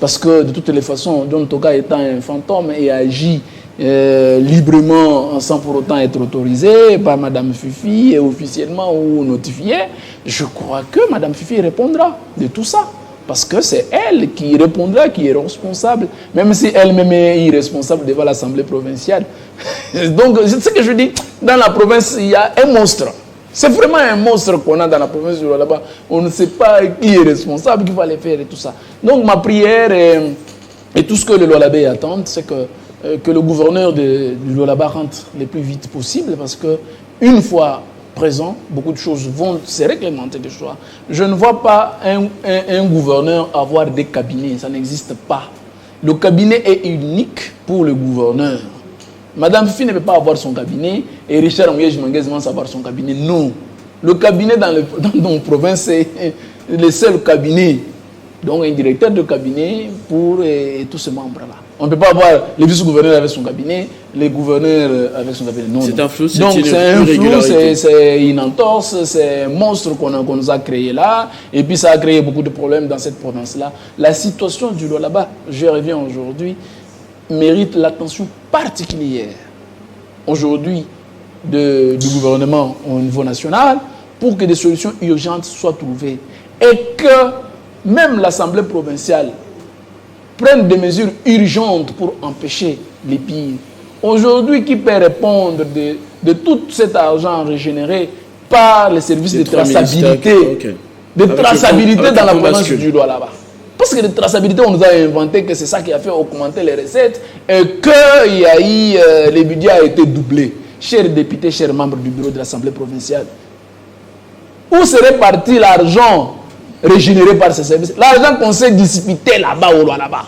Parce que de toutes les façons, John Toka étant un fantôme et agit librement sans pour autant être autorisé par Mme Fifi et officiellement ou notifié, je crois que Mme Fifi répondra de tout ça. Parce que c'est elle qui répondra, qui est responsable, même si elle-même est irresponsable devant l'Assemblée provinciale. Donc, c'est ce que je dis, dans la province, il y a un monstre. C'est vraiment un monstre qu'on a dans la province du là-bas. On ne sait pas qui est responsable, qui va aller faire et tout ça. Donc, ma prière et tout ce que le Lualaba attend, c'est que le gouverneur du Lualaba rentre le plus vite possible, parce que une fois présent, beaucoup de choses vont se réglementer de choix. Je ne vois pas un gouverneur avoir des cabinets, ça n'existe pas. Le cabinet est unique pour le gouverneur. Madame Fifi ne peut pas avoir son cabinet et Richard Mouye-Jimanguez va avoir son cabinet. Non. Le cabinet dans nos provinces, c'est le seul cabinet. Donc un directeur de cabinet pour tous ces membres-là. On ne peut pas avoir le vice-gouverneur avec son cabinet, les gouverneurs avec son cabinet. Non. C'est un flou, c'est un flou, c'est une entorse, c'est un monstre qu'on nous a créé là. Et puis ça a créé beaucoup de problèmes dans cette province-là. La situation du Lualaba, je reviens aujourd'hui, mérite l'attention particulière aujourd'hui du gouvernement au niveau national pour que des solutions urgentes soient trouvées. Et que même l'Assemblée provinciale prenne des mesures urgentes pour empêcher les pires. Aujourd'hui, qui peut répondre de tout cet argent régénéré par les services de traçabilité, de traçabilité dans la province du Lualaba? Parce que de traçabilité, on nous a inventé que c'est ça qui a fait augmenter les recettes et que le budget a été doublé. Chers députés, chers membres du bureau de l'Assemblée provinciale, où serait parti l'argent régénéré par ces services? L'argent qu'on s'est dissipé là-bas au Lualaba.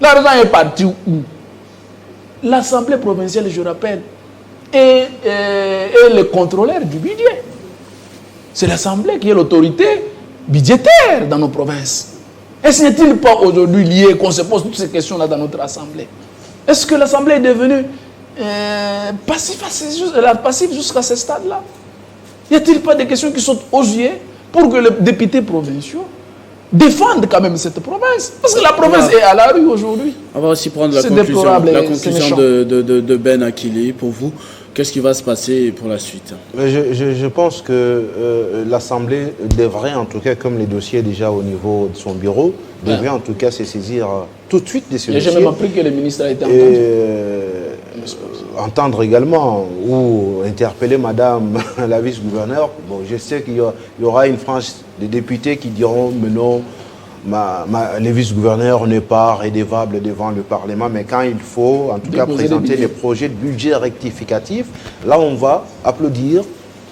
L'argent est parti où? L'Assemblée provinciale, je rappelle, est le contrôleur du budget. C'est l'Assemblée qui est l'autorité budgétaire dans nos provinces. Est-ce n'est-il pas aujourd'hui lié qu'on se pose toutes ces questions-là dans notre Assemblée? Est-ce que l'Assemblée est devenue passive jusqu'à ce stade-là? Y a-t-il pas des questions qui sont aux yeux pour que les députés provinciaux défendent quand même cette province? Parce que la province est à la rue aujourd'hui. On va aussi prendre la conclusion de Ben Akili. Pour vous, qu'est-ce qui va se passer pour la suite? Je pense que l'Assemblée devrait, en tout cas, comme les dossiers déjà au niveau de son bureau, devrait en tout cas se saisir tout de suite de ces dossiers. J'ai même appris que le ministre a été entendu. Entendre également ou interpeller Madame la vice-gouverneure. Bon, je sais qu'il y aura une frange de députés qui diront mais non, le vice-gouverneur n'est pas rédévable devant le Parlement, mais quand il faut en tout cas présenter les projets de budget rectificatifs, là on va applaudir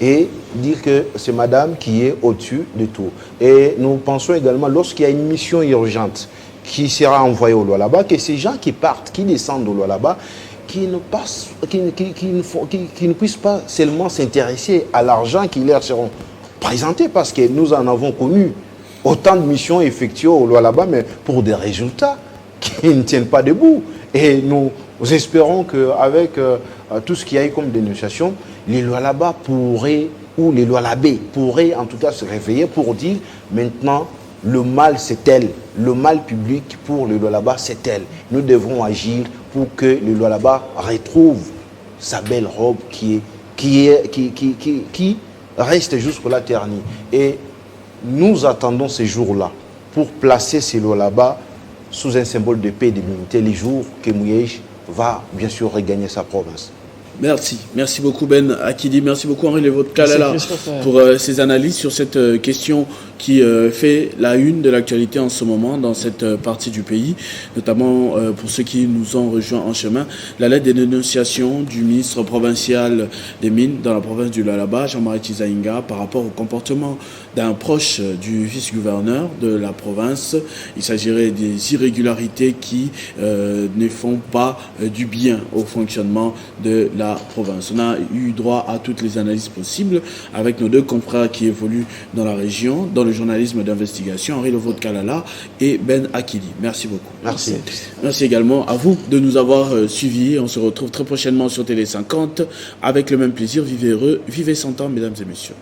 et dire que c'est Madame qui est au-dessus de tout. Et nous pensons également, lorsqu'il y a une mission urgente qui sera envoyée au Lualaba, que ces gens qui partent, qui descendent au Lualaba, qui ne puissent pas seulement s'intéresser à l'argent qui leur seront présentés, parce que nous en avons connu autant de missions effectuées au Lualaba, mais pour des résultats qui ne tiennent pas debout. Et nous espérons qu'avec tout ce qu'il y a eu comme dénonciation, les Lualaba pourraient, ou les Lualabés pourraient en tout cas se réveiller pour dire maintenant le mal c'est elle, le mal public pour les Lualaba c'est elle. Nous devons agir pour que le Lualaba retrouve sa belle robe qui reste jusqu'à ternie. Et nous attendons ces jours-là pour placer ces Lualaba sous un symbole de paix et d'unité les jours que Mouyej va bien sûr regagner sa province. Merci beaucoup Ben Akili, merci beaucoup Henri Lévôtre Kalala pour ces analyses sur cette question qui fait la une de l'actualité en ce moment dans cette partie du pays, notamment pour ceux qui nous ont rejoints en chemin, la lettre de dénonciation du ministre provincial des Mines dans la province du Lualaba, Jean-Marie Chizaïnga, par rapport au comportement d'un proche du vice-gouverneur de la province. Il s'agirait des irrégularités qui ne font pas du bien au fonctionnement de la province. On a eu droit à toutes les analyses possibles avec nos deux confrères qui évoluent dans la région, dans le journalisme d'investigation, Henri Lévôtre Kalala et Ben Akili. Merci beaucoup. Merci. Merci également à vous de nous avoir suivis. On se retrouve très prochainement sur Télé 50 avec le même plaisir. Vivez heureux, vivez 100 ans, mesdames et messieurs.